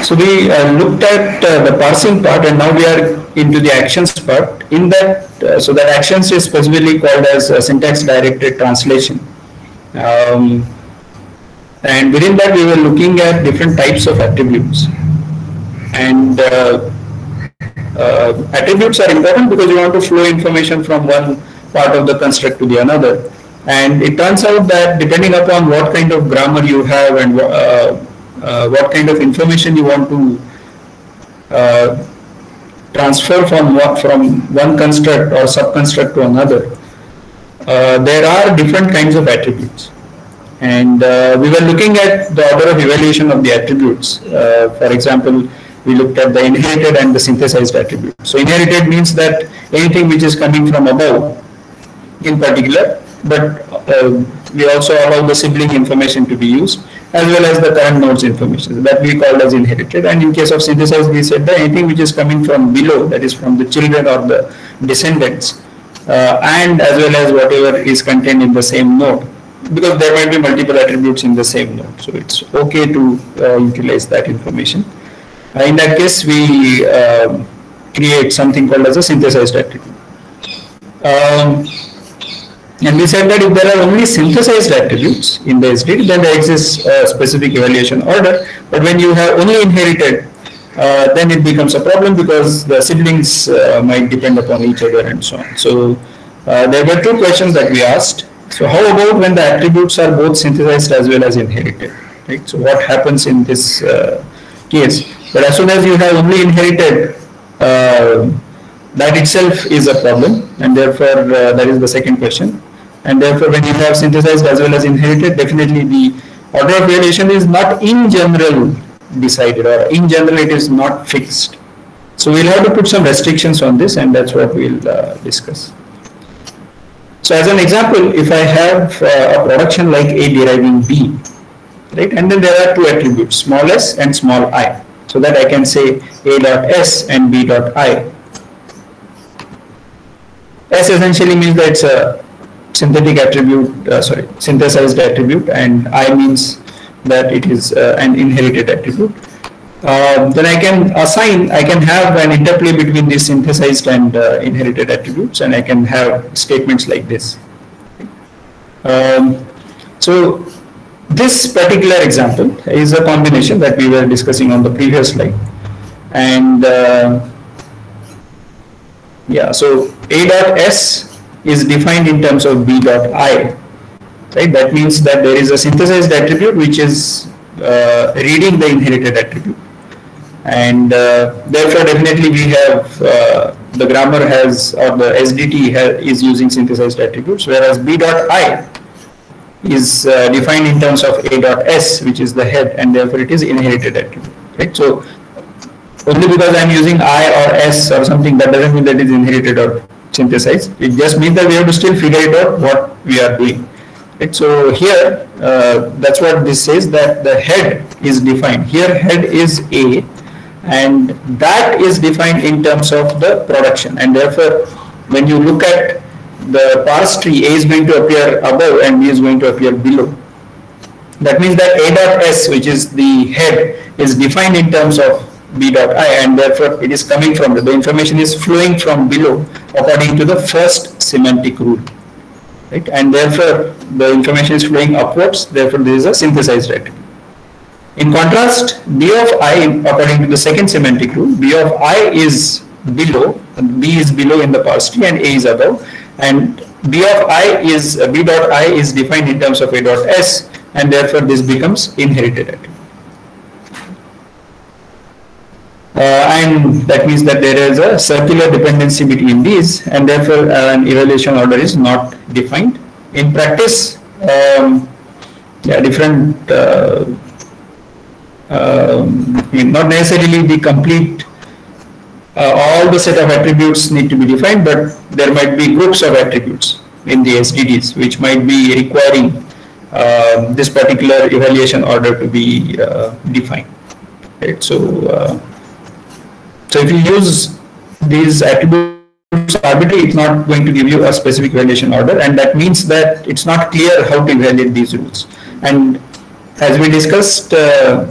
So we looked at the parsing part, and now we are into the actions part. In that, so that actions is specifically called as syntax directed translation. And within that, we were looking at different types of attributes. And attributes are important because you want to flow information from one part of the construct to the another. And it turns out that depending upon what kind of grammar you have and what kind of information you want to transfer from one construct or subconstruct to another, there are different kinds of attributes. And we were looking at the order of evaluation of the attributes. For example, we looked at the inherited and the synthesized attribute. So inherited means that anything which is coming from above in particular, but we also allow the sibling information to be used as well as the current nodes information that we called as inherited. And in case of synthesized, we said that anything which is coming from below, that is from the children or the descendants, and as well as whatever is contained in the same node, because there might be multiple attributes in the same node. So it's okay to utilize that information. In that case, we create something called as a synthesized attribute. And we said that if there are only synthesized attributes in the SDD, then there exists a specific evaluation order. But when you have only inherited, then it becomes a problem because the siblings might depend upon each other and so on. So there were two questions that we asked. So how about when the attributes are both synthesized as well as inherited? Right? So what happens in this case? But as soon as you have only inherited, that itself is a problem, and therefore that is the second question. And therefore, when you have synthesized as well as inherited, definitely the order of evaluation is not in general decided, or in general it is not fixed. So we'll have to put some restrictions on this, and that's what we'll discuss. So as an example, if I have a production like A deriving B, right, and then there are two attributes, small s and small I, so that I can say A dot s and B dot I. S essentially means that it's a synthetic attribute, synthesized attribute, and I means that it is an inherited attribute. Then I can have an interplay between these synthesized and inherited attributes, and I can have statements like this. So this particular example is a combination that we were discussing on the previous slide. And yeah, so A dot S is defined in terms of B dot I, right? That means that there is a synthesized attribute which is reading the inherited attribute, and therefore definitely we have the grammar has, or the SDT is using synthesized attributes, whereas B dot I is defined in terms of A dot S, which is the head, and therefore it is inherited attribute, right? So only because I am using I or S or something, that doesn't mean that it is inherited or synthesized. It just means that we have to still figure it out what we are doing. Right? So here, that's what this says, that the head is defined. Here head is A, and that is defined in terms of the production. And therefore, when you look at the parse tree, A is going to appear above and B is going to appear below. That means that A dot S, which is the head, is defined in terms of B dot I, and therefore it is coming from the information is flowing from below according to the first semantic rule, right? And therefore the information is flowing upwards, therefore there is a synthesized attribute. In contrast, B of I, according to the second semantic rule, B of I is below, and B is below in the parse tree and A is above, and B of I is B dot I is defined in terms of A dot S, and therefore this becomes inherited attribute. And that means that there is a circular dependency between these, and therefore an evaluation order is not defined. In practice, different, not necessarily the complete, all the set of attributes need to be defined, but there might be groups of attributes in the SDDs which might be requiring this particular evaluation order to be defined. Right? So if you use these attributes arbitrarily, it's not going to give you a specific evaluation order, and that means that it's not clear how to evaluate these rules. And as we discussed, this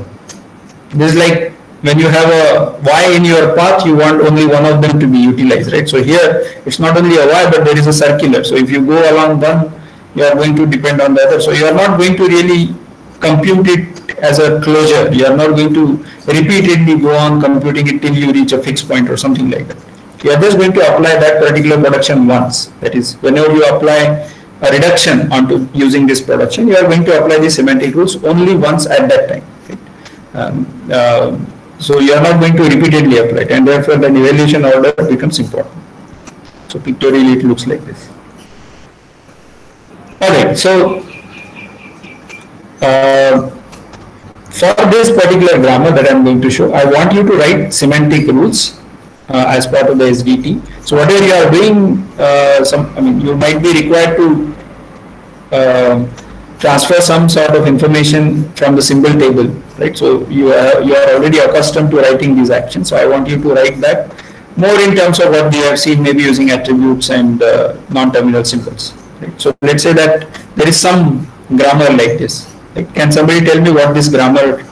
is like when you have a y in your path, you want only one of them to be utilized, right? So here it's not only a y, but there is a circular. So if you go along one, you are going to depend on the other. So you are not going to really compute it as a closure. You are not going to repeatedly go on computing it till you reach a fixed point or something like that. You are just going to apply that particular production once. That is, whenever you apply a reduction onto using this production, you are going to apply the semantic rules only once at that time. Right? So you are not going to repeatedly apply it, and therefore the evaluation order becomes important. So pictorially it looks like this. Alright, so for this particular grammar that I am going to show, I want you to write semantic rules as part of the SDT. So whatever you are doing, you might be required to transfer some sort of information from the symbol table, right? So you are already accustomed to writing these actions. So I want you to write that more in terms of what we have seen, maybe using attributes and non-terminal symbols. Right? So let's say that there is some grammar like this. Right? Can somebody tell me what this grammar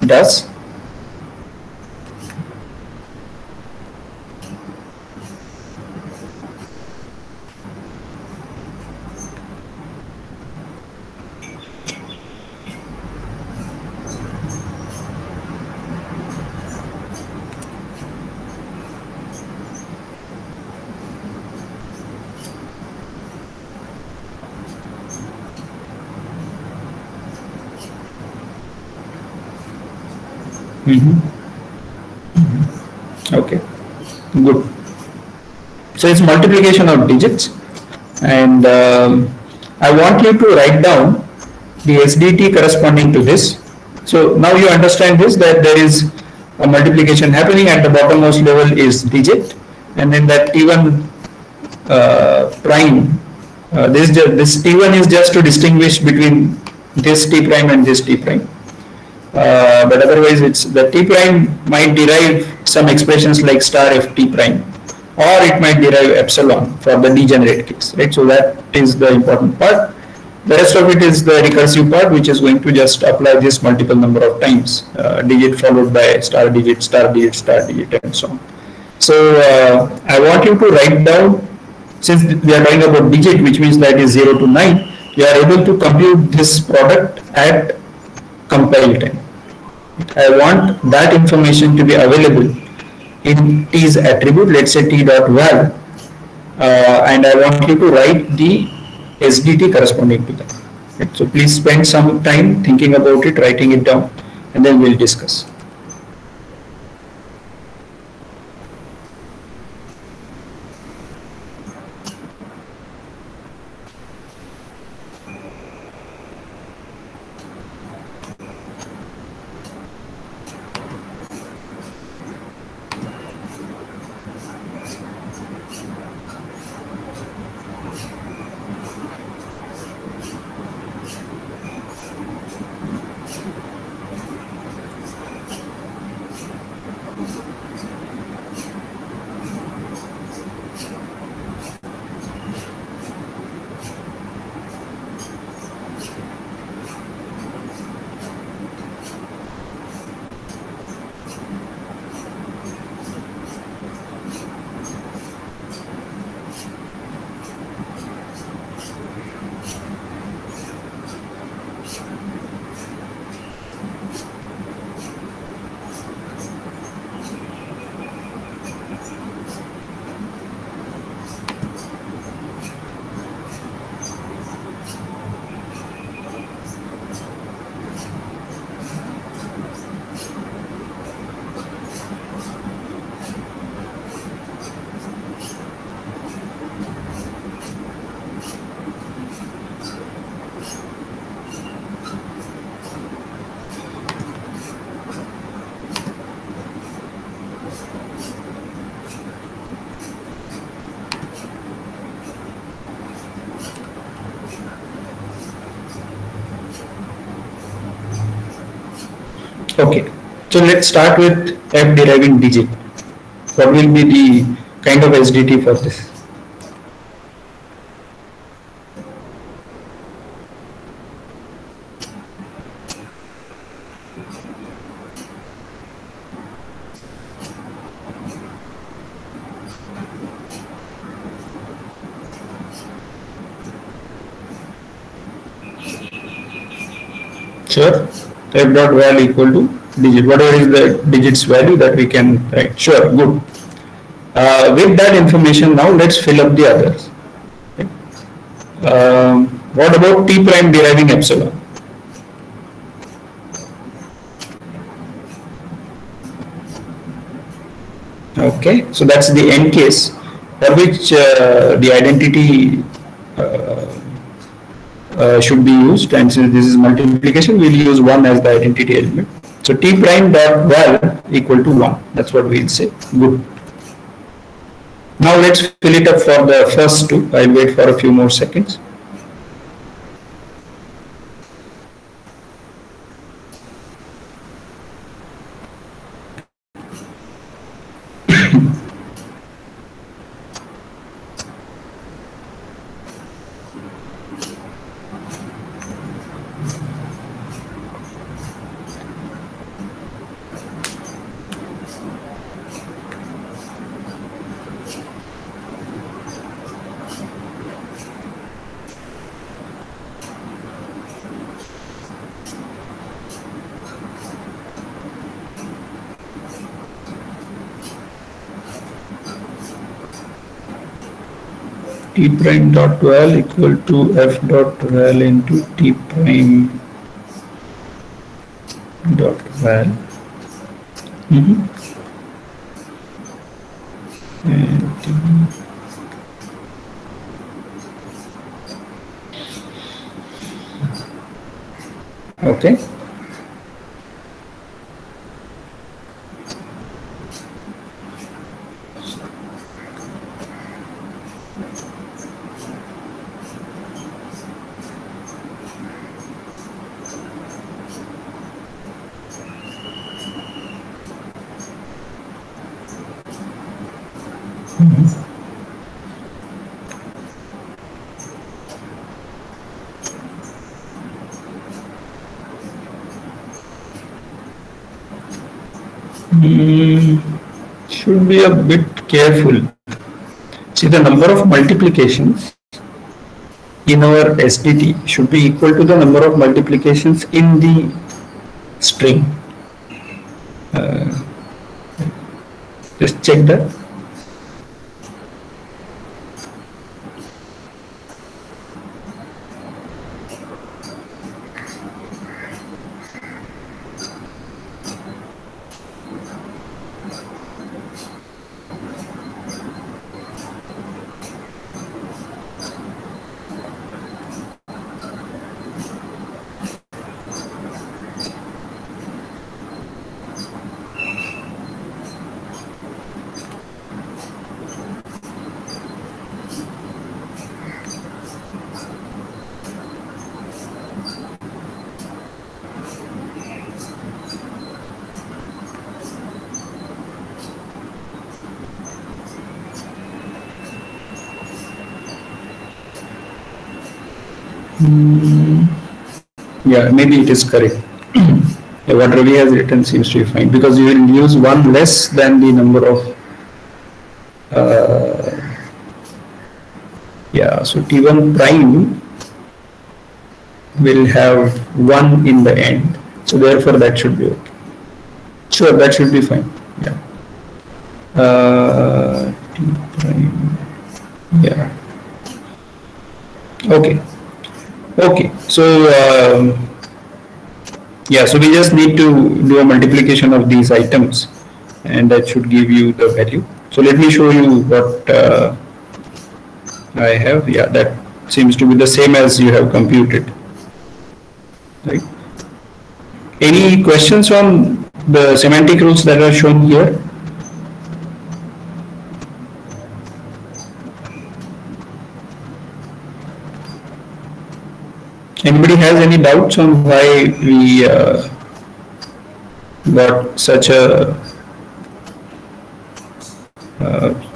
does? Okay, good. So it's multiplication of digits, and I want you to write down the SDT corresponding to this. So now you understand this, that there is a multiplication happening at the bottommost level is digit, and then that T1 prime, this T1 is just to distinguish between this T prime and this T prime. But otherwise it's the T prime might derive some expressions like star ft prime, or it might derive epsilon for the degenerate case, right? So that is the important part. The rest of it is the recursive part, which is going to just apply this multiple number of times, digit followed by star digit, star digit, star digit, and so on. So I want you to write down, since we are talking about digit, which means that is 0 to 9, you are able to compute this product at compile time. I want that information to be available in T's attribute, let's say T dot val, and I want you to write the SDT corresponding to that. Right? So please spend some time thinking about it, writing it down, and then we'll discuss. Okay, so let's start with f deriving digit. What will be the kind of SDT for this? Sure. F dot val equal to digit, whatever is the digits value that we can write. Sure, good. With that information now let's fill up the others. What about T prime deriving epsilon? Okay, so that's the end case for which the identity should be used, and since this is multiplication, we'll use 1 as the identity element. So T prime dot val equal to 1. That's what we'll say. Good. Now let's fill it up for the first two. I'll wait for a few more seconds. T prime dot val equal to F dot val into T prime dot val. Okay. Should be a bit careful. See, the number of multiplications in our SDT should be equal to the number of multiplications in the string. Just check that. Yeah, maybe it is correct. What Ravi has written seems to be fine, because you will use one less than the number of yeah, so T1 prime will have 1 in the end, so therefore that should be okay. Sure, that should be fine. Yeah. T prime. Yeah. Okay. Okay. So yeah, so we just need to do a multiplication of these items, and that should give you the value. So let me show you what I have. Yeah, that seems to be the same as you have computed. Right. Any questions on the semantic rules that are shown here? Anybody has any doubts on why we got such a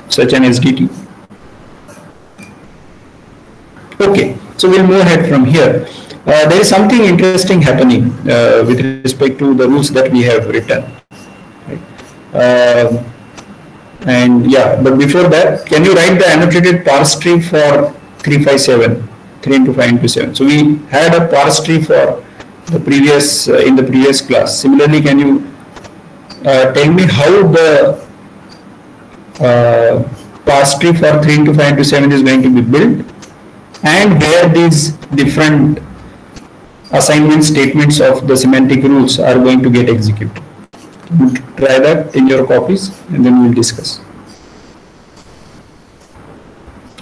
such an SDT? Okay, so we'll move ahead from here. There is something interesting happening with respect to the rules that we have written. Right? And yeah, but before that, can you write the annotated parse tree for 357? 3 into 5 into 7. So we had a parse tree for the previous in the previous class. Similarly, can you tell me how the parse tree for 3 into 5 into 7 is going to be built, and where these different assignment statements of the semantic rules are going to get executed? Try that in your copies and then we'll discuss.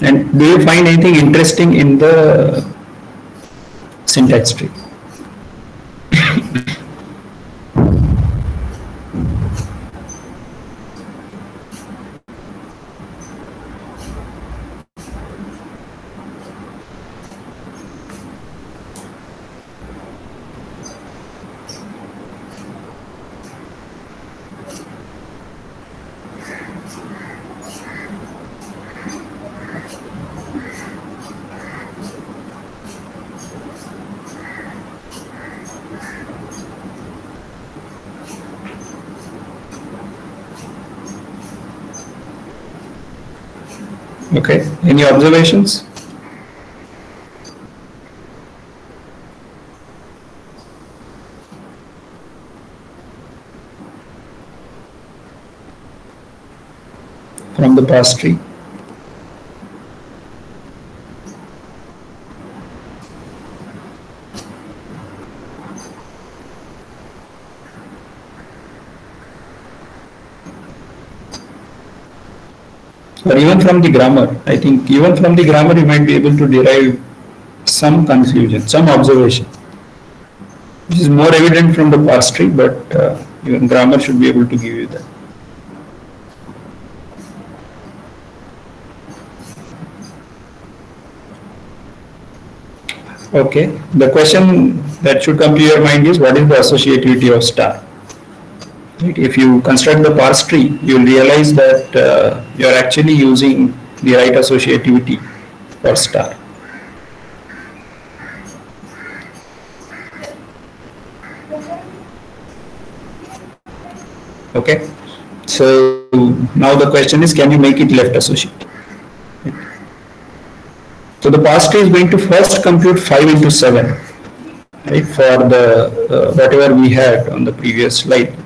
And do you find anything interesting in the syntax tree? Okay, any observations? From the parse tree? Or even from the grammar. I think even from the grammar you might be able to derive some conclusion, some observation, which is more evident from the parse tree, but even grammar should be able to give you that. Okay, the question that should come to your mind is, what is the associativity of star? If you construct the parse tree, you will realize that you are actually using the right associativity for star. Okay, so now the question is, can you make it left associative? So the parse tree is going to first compute 5 into 7, right, for the whatever we had on the previous slide.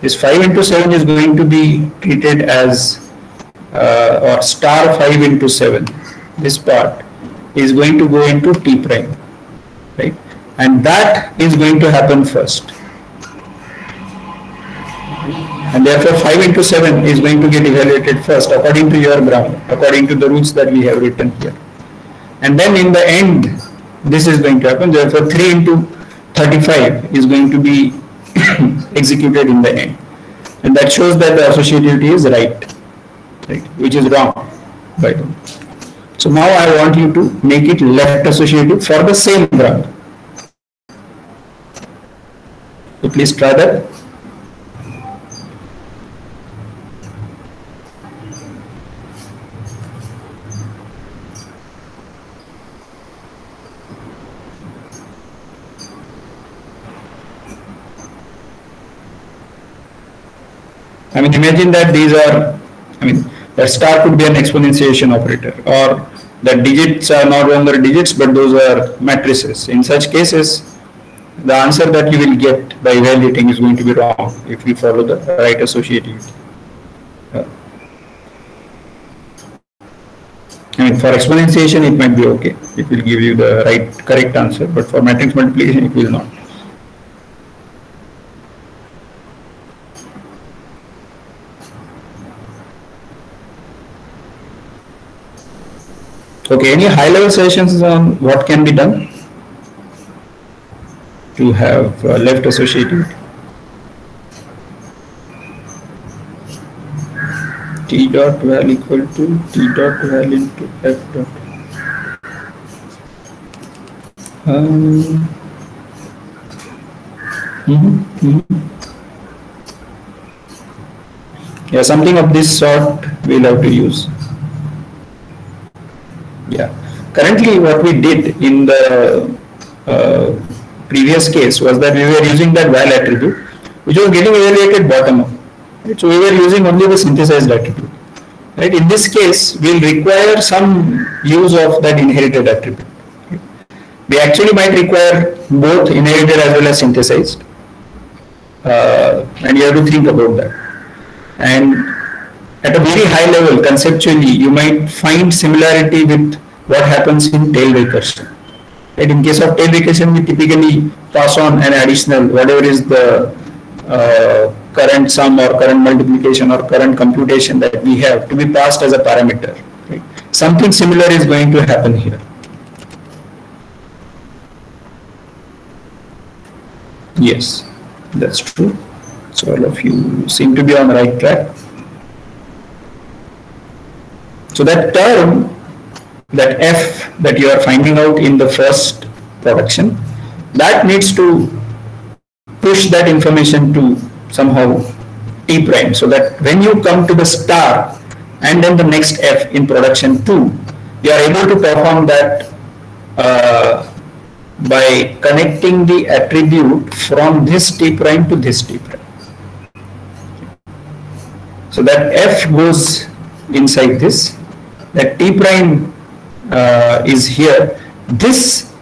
This 5 into 7 is going to be treated as or star 5 into 7. This part is going to go into T prime, right? And that is going to happen first. And therefore 5 into 7 is going to get evaluated first according to your grammar, according to the rules that we have written here. And then in the end, this is going to happen. Therefore 3 into 35 is going to be executed in the end, and that shows that the associativity is right, which is wrong, by the way. So now I want you to make it left associative for the same grammar. So please try that. I mean, imagine that these are, that star could be an exponentiation operator, or that digits are no longer digits, but those are matrices. In such cases, the answer that you will get by evaluating is going to be wrong if you follow the right associativity. For exponentiation, it might be okay. It will give you the correct answer, but for matrix multiplication, it will not. Okay, any high-level suggestions on what can be done to have left associativity? T dot val equal to T dot val into F dot. Yeah, something of this sort we'll have to use. Yeah, currently what we did in the previous case was that we were using that val attribute, which was getting evaluated bottom up. Right? So we were using only the synthesized attribute. Right? In this case, we'll require some use of that inherited attribute. Right? We actually might require both inherited as well as synthesized, and you have to think about that. And at a very high level, conceptually, you might find similarity with what happens in tail recursion. Right? In case of tail recursion, we typically pass on an additional, whatever is the current sum or current multiplication or current computation that we have to be passed as a parameter. Right? Something similar is going to happen here. Yes, that's true. So all of you seem to be on the right track. So that term, that f that you are finding out in the first production, that needs to push that information to somehow t prime, so that when you come to the star and then the next f in production 2, you are able to perform that by connecting the attribute from this t prime to this t prime. So that f goes inside this, that t prime is here. This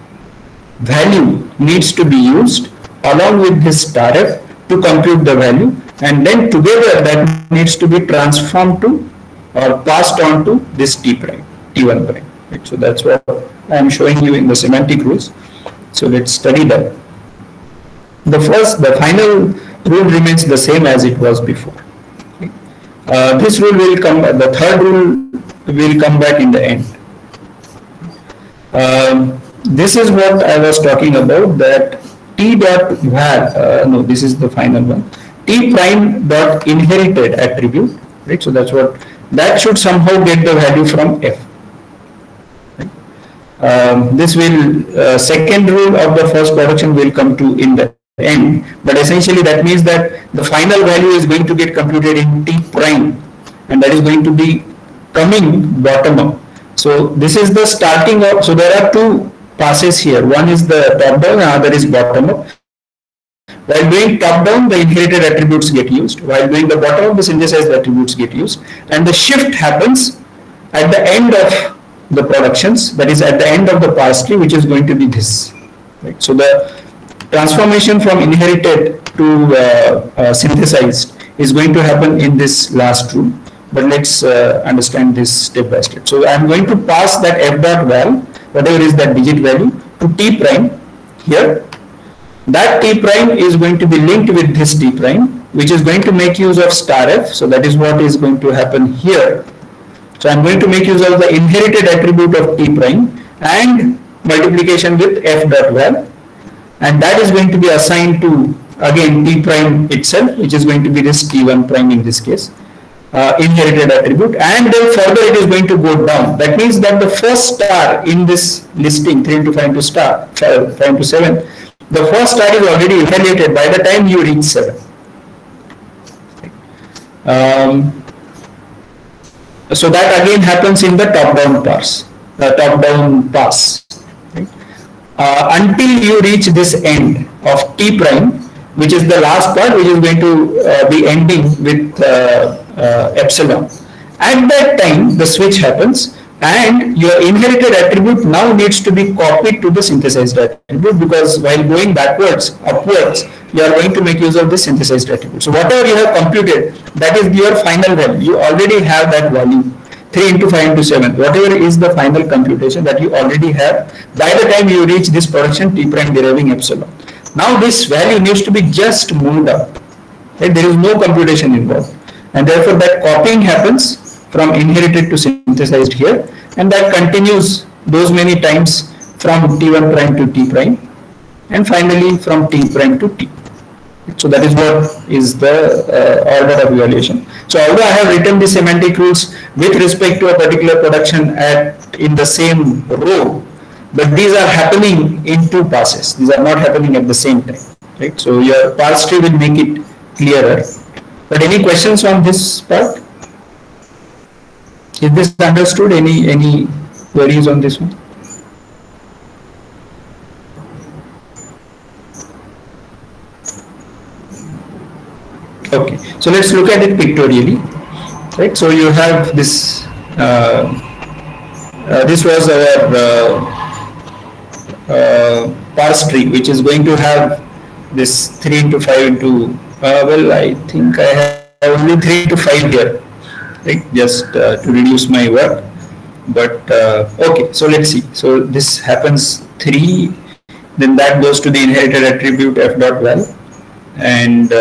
value needs to be used along with this star f to compute the value, and then together that needs to be transformed to or passed on to this t prime, t1 prime. Right? So that's what I am showing you in the semantic rules. So let's study that. The final rule remains the same as it was before. This rule will come, the third rule will come back in the end. This is what I was talking about, that t dot val, no, this is the final one, t prime dot inherited attribute, right? So that's what, that should somehow get the value from f. This will, second rule of the first production will come to in the end, but essentially that means that the final value is going to get computed in t prime, and that is going to be coming bottom up. So this is the starting of, so there are two passes here, one is the top down, another is bottom up. While doing top down, the inherited attributes get used, while doing the bottom up, the synthesized attributes get used, and the shift happens at the end of the productions, that is at the end of the parse tree, which is going to be this. Right? So the transformation from inherited to synthesized is going to happen in this last rule, but let's understand this step by step. So I am going to pass that f dot val, whatever is that digit value, to t prime here. That t prime is going to be linked with this t prime, which is going to make use of star f. So that is what is going to happen here. So I am going to make use of the inherited attribute of t prime and multiplication with f dot val, and that is going to be assigned to again t prime itself, which is going to be this t1 prime in this case, inherited attribute, and then further it is going to go down. That means that the first star in this listing 3 into 5 into star 5 into 7, the first star is already inherited by the time you reach 7. So that again happens in the top-down pass. Right? Until you reach this end of t prime, which is the last part, which is going to be ending with epsilon. At that time, the switch happens, and your inherited attribute now needs to be copied to the synthesized attribute, because while going backwards, upwards, you are going to make use of the synthesized attribute. So whatever you have computed, that is your final value. You already have that value, 3 into 5 into 7, whatever is the final computation that you already have by the time you reach this production t prime deriving epsilon. Now this value needs to be just moved up. Right? There is no computation involved, and therefore that copying happens from inherited to synthesized here, and that continues those many times from t1 prime to t prime, and finally from t prime to t. So that is what is the order of evaluation. So although I have written the semantic rules with respect to a particular production in the same row, but these are happening in two passes. These are not happening at the same time. Right? So your parse tree will make it clearer. But any questions on this part? Is this understood? Any queries on this one? Okay, so let's look at it pictorially. Right, so you have this. This was our parse tree, which is going to have this 3 into 5 into, well, I think I have only 3 into 5 here, right, just to reduce my work. But okay, so let's see. So this happens 3, then that goes to the inherited attribute f dot val, and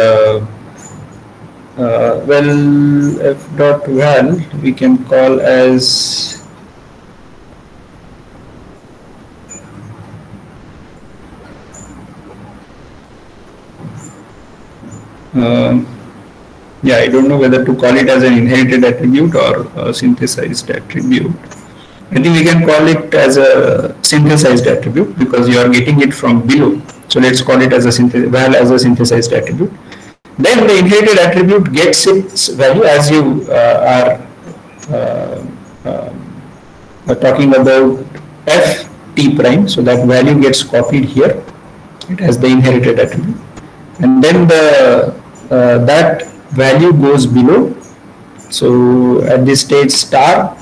well, f dot val we can call as yeah, I don't know whether to call it as an inherited attribute or a synthesized attribute. I think we can call it as a synthesized attribute because you are getting it from below. So let's call it as a val as a synthesized attribute. Then the inherited attribute gets its value as you are talking about f t prime. So that value gets copied here. It has the inherited attribute, and then the that value goes below. So at this stage star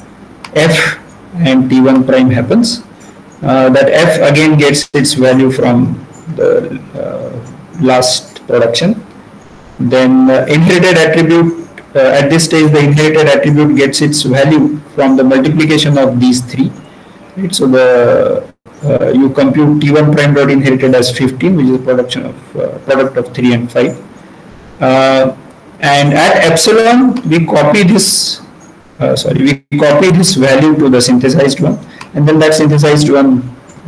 f and t1 prime happens. That f again gets its value from the last production. Then inherited attribute, at this stage the inherited attribute gets its value from the multiplication of these 3. Right? So the you compute t1 prime dot inherited as 15, which is a production of product of 3 and 5. And at epsilon we copy this we copy this value to the synthesized one, and then that synthesized one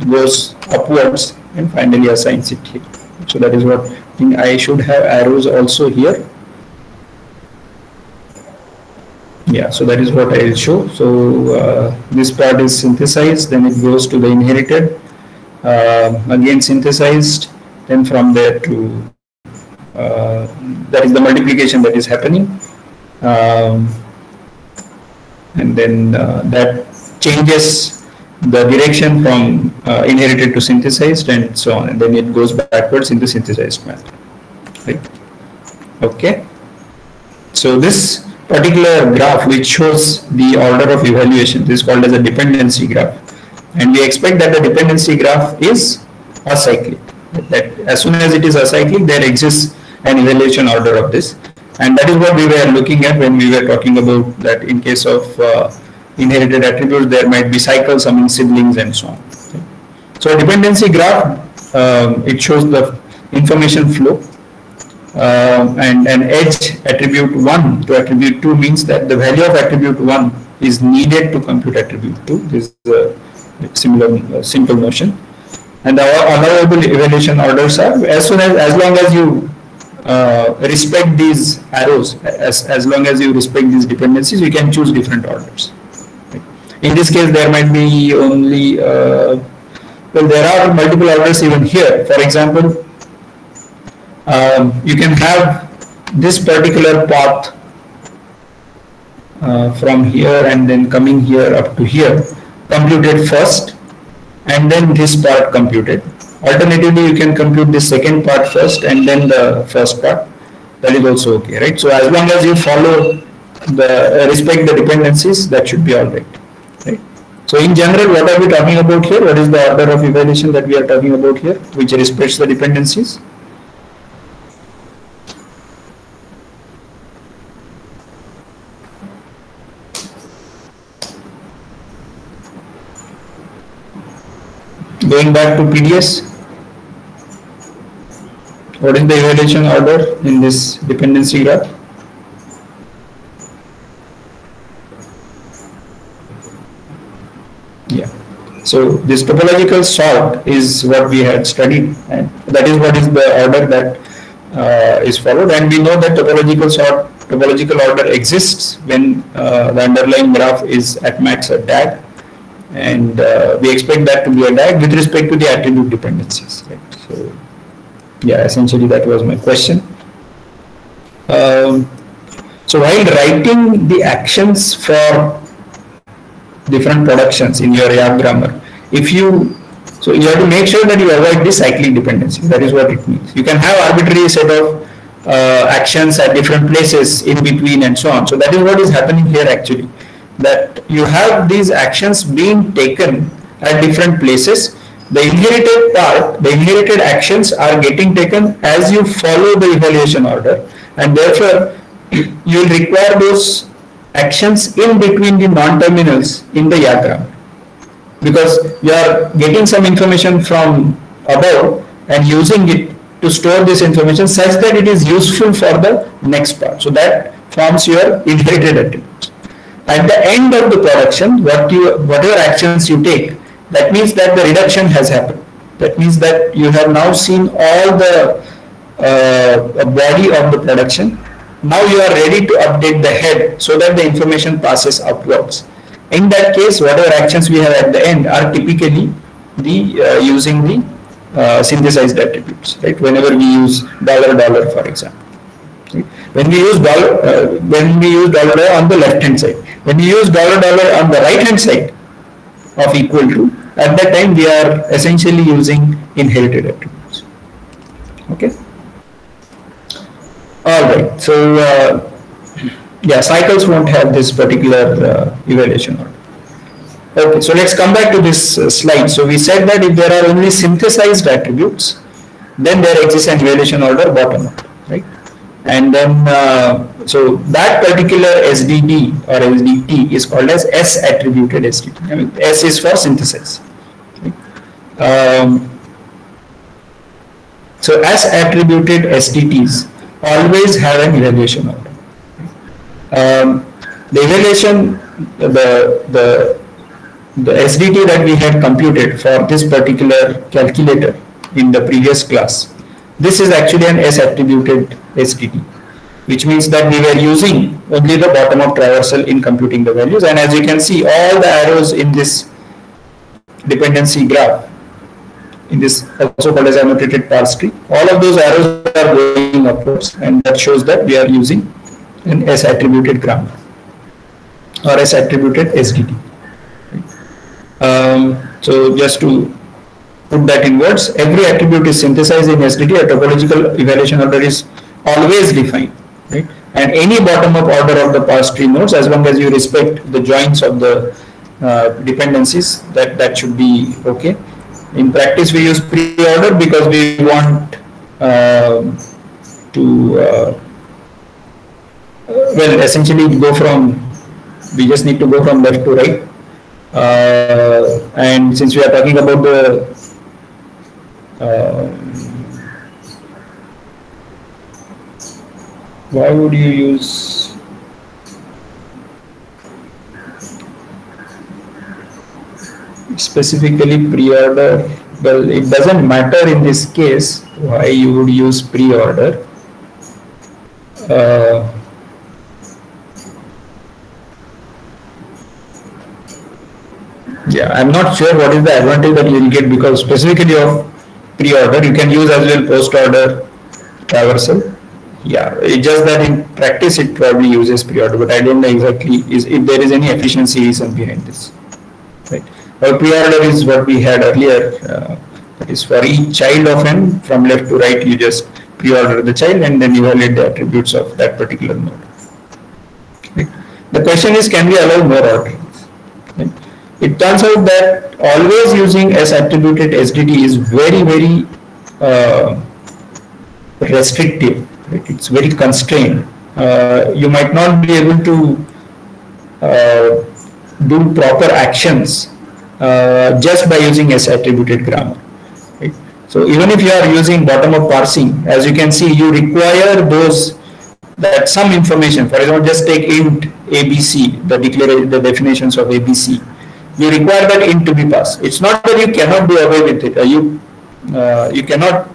goes upwards and finally assigns it here. So that is what I think. I should have arrows also here. Yeah, so that is what I will show. So this part is synthesized, then it goes to the inherited, again synthesized, then from there to that is the multiplication that is happening, and then that changes the direction from inherited to synthesized and so on, and then it goes backwards in the synthesized method. Right? Okay. So this particular graph which shows the order of evaluation, this is called as a dependency graph, and we expect that the dependency graph is acyclic. That as soon as it is acyclic, there exists an evaluation order of this, and that is what we were looking at when we were talking about that in case of inherited attributes there might be cycles among siblings and so on. Okay. So a dependency graph, it shows the information flow, and an edge attribute 1 to attribute 2 means that the value of attribute 1 is needed to compute attribute 2. This is a similar simple notion, and the allowable evaluation orders are as long as you respect these arrows, as long as you respect these dependencies, you can choose different orders. In this case, there might be only, well, there are multiple orders even here. For example, you can have this particular path from here and then coming here up to here computed first, and then this part computed. Alternatively, you can compute the second part first and then the first part. That is also okay, right? So as long as you follow respect the dependencies, that should be all right. Right? So in general, what are we talking about here? What is the order of evaluation that we are talking about here, which respects the dependencies? Going back to PDS, what is the evaluation order in this dependency graph? Yeah. So this topological sort is what we had studied, and that is what is the order that is followed. And we know that topological order exists when the underlying graph is at max a DAG. And we expect that to be a DAG with respect to the attribute dependencies. Right? So, yeah, essentially that was my question. So while writing the actions for different productions in your YAP grammar, you have to make sure that you avoid the cyclic dependency. That is what it means. You can have arbitrary set of actions at different places in between and so on. So that is what is happening here actually. That you have these actions being taken at different places, The inherited part, the inherited actions are getting taken as you follow the evaluation order, and therefore you will require those actions in between the non-terminals in the diagram, because you are getting some information from above and using it to store this information such that it is useful for the next part. So that forms your inherited attributes. At the end of the production, whatever actions you take, that means that the reduction has happened. That means that you have now seen all the body of the production. Now you are ready to update the head so that the information passes upwards. In that case, whatever actions we have at the end are typically the using the synthesized attributes, right? Whenever we use $, for example. Right? When we use $, on the left hand side, when we use $, on the right hand side of equal to, at that time we are essentially using inherited attributes. Okay. All right. So yeah, cycles won't have this particular evaluation order. Okay, so let's come back to this slide. So we said that if there are only synthesized attributes, then there exists an evaluation order bottom up, right? And then, so that particular SDD or SDT is called as S attributed SDT. I mean, S is for synthesis. Right? So S attributed SDTs always have an evaluation order. The evaluation, the SDT that we had computed for this particular calculator in the previous class, this is actually an S attributed SDT, which means that we were using only the bottom up traversal in computing the values. And as you can see, all the arrows in this dependency graph, in this also called as annotated parse tree, all of those arrows are going upwards, and that shows that we are using an S attributed grammar or S attributed SDT. So just to put that in words, every attribute is synthesized in SDT. A topological evaluation order is always defined, right? And any bottom-up order of the parse tree nodes, as long as you respect the joins of the dependencies, that should be okay. In practice, we use pre-order because we want well, essentially we just need to go from left to right. And since we are talking about the why would you use specifically pre-order? Well, it doesn't matter in this case why you would use pre-order. Yeah, I'm not sure what is the advantage that you will get, because specifically of pre-order, you can use as well post-order traversal. Yeah, it's just that in practice it probably uses pre-order, but I don't know exactly if there is any efficiency reason behind this. Right. Our pre-order is what we had earlier. That is for each child of n, from left to right, you just pre-order the child and then evaluate the attributes of that particular node. Right. The question is, can we allow more orderings? Right. It turns out that always using S attributed SDT is very, very restrictive. Right? It's very constrained. You might not be able to do proper actions just by using S attributed grammar. Right? So even if you are using bottom-up parsing, as you can see, you require that some information. For example, just take int ABC, the definitions of ABC. You require that int to be passed. It's not that you cannot do away with it. You cannot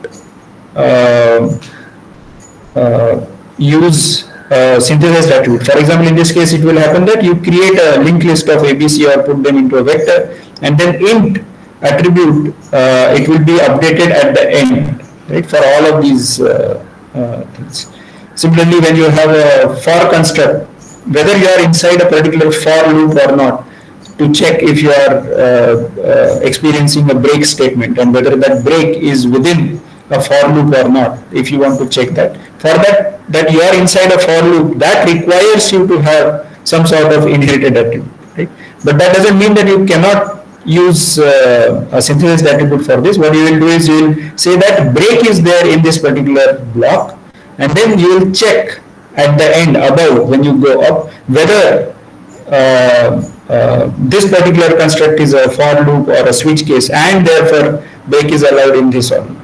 use synthesized attribute. For example, in this case, it will happen that you create a linked list of ABC or put them into a vector, and then int attribute it will be updated at the end, right? For all of these things. Similarly, when you have a for construct, whether you are inside a particular for loop or not, to check if you are experiencing a break statement and whether that break is within a for loop or not. If you want to check that, for that you are inside a for loop, that requires you to have some sort of inherited attribute, right? But that doesn't mean that you cannot use a synthesized attribute for this, what you will do is you will say that break is there in this particular block, and then you will check at the end above when you go up whether this particular construct is a for loop or a switch case, and therefore break is allowed in this or not.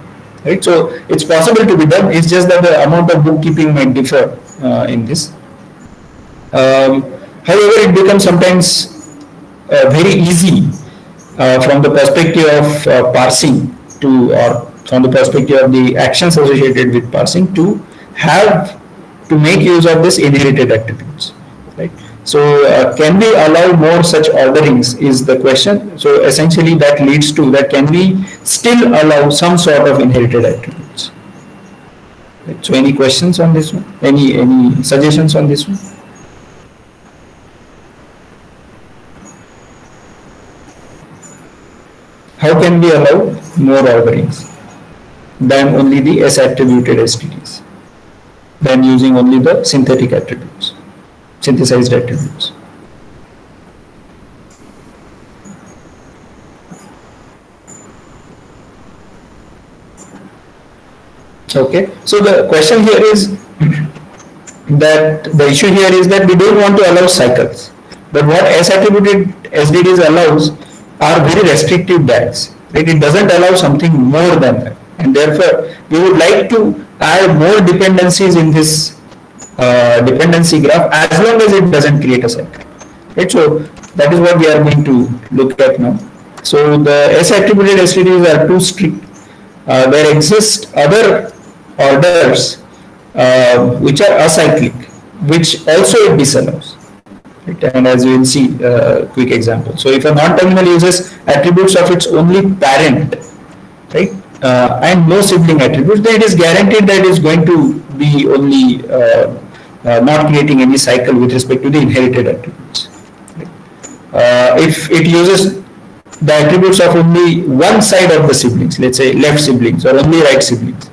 Right? So it's possible to be done. It's just that the amount of bookkeeping might differ in this. However, it becomes sometimes very easy from the perspective of parsing to, or from the perspective of the actions associated with parsing, to have to make use of this inherited attributes. Right? So can we allow more such orderings is the question. So essentially that leads to that, can we still allow some sort of inherited attributes? Right. So any questions on this one? Any suggestions on this one? How can we allow more orderings than only the S attributed STDs, than using only the synthetic attributes, synthesized attributes? Okay, so the question here is that the issue here is that we don't want to allow cycles, but what S attributed SDDs allows are very restrictive DAGs. Right? It doesn't allow something more than that, and therefore we would like to add more dependencies in this dependency graph, as long as it doesn't create a cycle. Right? So that is what we are going to look at now. So the S attributed STDs are too strict. There exist other orders which are acyclic, which also it disallows. Right? And as you will see, quick example. So if a non-terminal uses attributes of its only parent, right, and no sibling attributes, then it is guaranteed that it is going to be only not creating any cycle with respect to the inherited attributes. Right? If it uses the attributes of only one side of the siblings, let's say left siblings or only right siblings,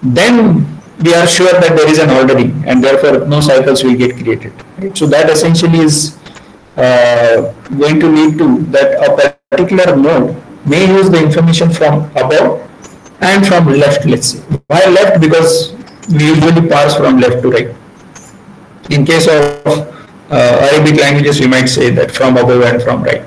then we are sure that there is an ordering, and therefore no cycles will get created. Right? So that essentially is going to lead to that a particular node may use the information from above and from left, let's say. Why left? Because we usually parse from left to right. In case of Arabic languages, we might say that from above and from right.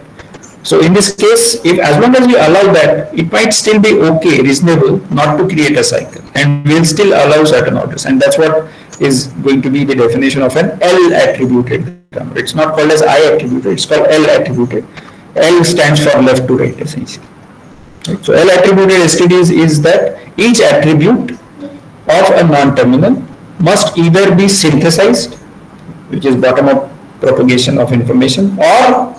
So in this case, if as long as we allow that, it might still be okay, reasonable, not to create a cycle, and we'll still allow certain orders, and that's what is going to be the definition of an L attributed grammar. It's not called as I attributed, it's called L attributed. L stands for left to right, essentially. Right? So L attributed STDs is that each attribute of a non-terminal must either be synthesized, which is bottom-up propagation of information, or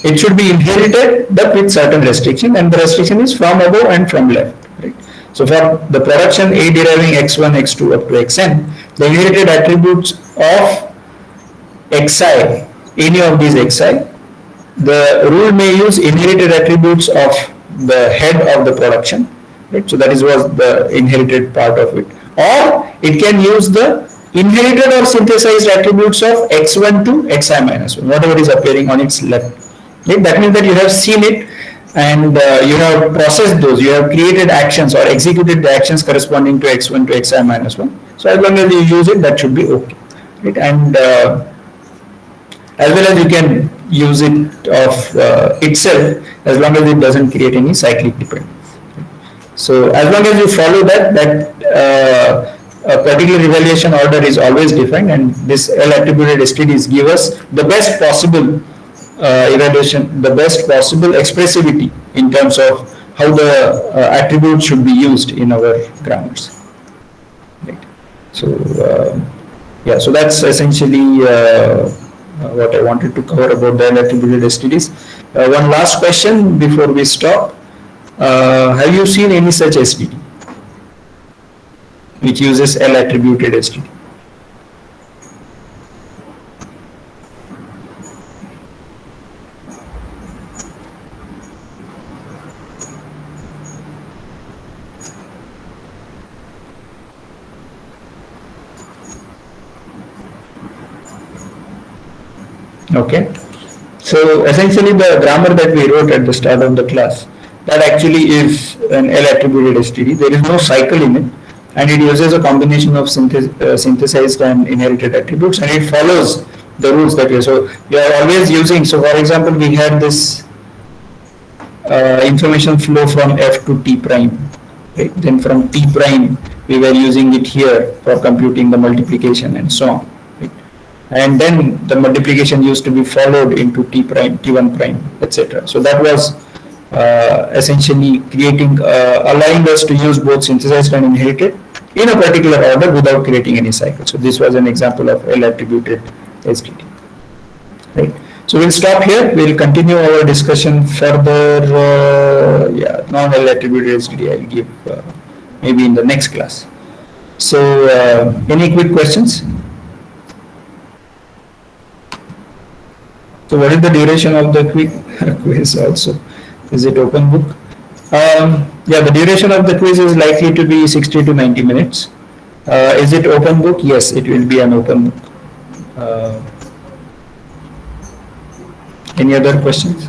it should be inherited, but with certain restriction, and the restriction is from above and from left. Right? So for the production A deriving x1, x2 up to xn, the inherited attributes of xi, any of these xi, the rule may use inherited attributes of the head of the production. Right? So that is was the inherited part of it, or it can use the inherited or synthesized attributes of x1 to xi minus 1, whatever is appearing on its left. Right? That means that you have seen it, and you have processed those, you have created actions or executed the actions corresponding to x1 to xi minus 1. So as long as you use it, that should be okay. Right? And as well as you can use it of itself, as long as it doesn't create any cyclic dependence. So as long as you follow that, a particular evaluation order is always defined, and this L attributed STDs give us the best possible evaluation, the best possible expressivity in terms of how the attributes should be used in our grammars. Right. So yeah, so that's essentially what I wanted to cover about the L attributed STDs. One last question before we stop. Have you seen any such STD which uses L attributed STD? Okay, So essentially the grammar that we wrote at the start of the class, that actually is an L attributed STD. There is no cycle in it, and it uses a combination of synthesized and inherited attributes, and it follows the rules that we are. So we are always using, so for example, we had this information flow from F to T prime, right? Then from T prime, we were using it here for computing the multiplication and so on. And then the multiplication used to be followed into T prime, T1 prime, etc. So that was essentially creating, allowing us to use both synthesized and inherited in a particular order without creating any cycle. So this was an example of L attributed STD. Right. So we'll stop here. We'll continue our discussion further. Non-L attributed STD I'll give maybe in the next class. So any quick questions? So what is the duration of the quiz also? Is it open book? Yeah, the duration of the quiz is likely to be 60 to 90 minutes. Is it open book? Yes, it will be an open book. Any other questions?